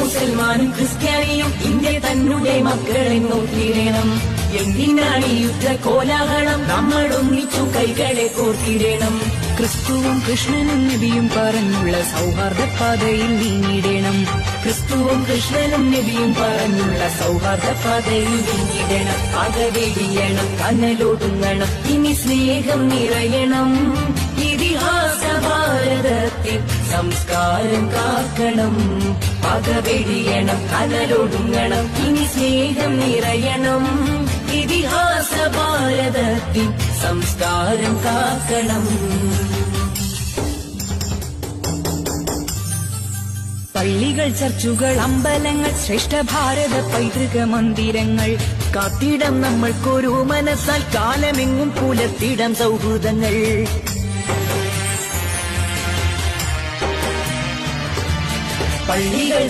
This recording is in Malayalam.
മുസൽമാനും ക്രിസ്ത്യാനിയും ഇന്ത്യ തന്നെ മക്കളെ നോക്കിയിടണം. എന്തിനാണ് ഈ യുദ്ധ കോലാഹലം? നമ്മൾ ഒന്നിച്ചു കൈകളെ കോർത്തിടണം. ക്രിസ്തുവും കൃഷ്ണനും നബിയും പറഞ്ഞുള്ള സൗഹാർദ്ദ പാതയിൽ നീങ്ങിടണം. ക്രിസ്തുവും കൃഷ്ണനും നബിയും പറഞ്ഞുള്ള സൗഹാർദ്ദ പാതയിൽ നീങ്ങിടണം. പകവെടിയണം, കനലൊടുങ്ങണം, ഇനി സ്നേഹം നിറയണം. ഇതിഹാസ ഭാരതത്തിൽ സംസ്കാരം കാക്കണം. പകവെടിയണം, കനലൊടുങ്ങണം, ഇനി സ്നേഹം നിറയണം. ഇതിഹാസ ഭാരതത്തിൽ സംസ്കാരം കാക്കണം. പള്ളികൾ, ചർച്ചുകൾ, അമ്പലങ്ങൾ, ശ്രേഷ്ഠ ഭാരത പൈതൃക മന്ദിരങ്ങൾ കാത്തിടം നമ്മൾക്കൊരു മനസ്സാൽ, കാലമെങ്ങും പുലർത്തിടം സൗഹൃദങ്ങൾ. പള്ളികൾ,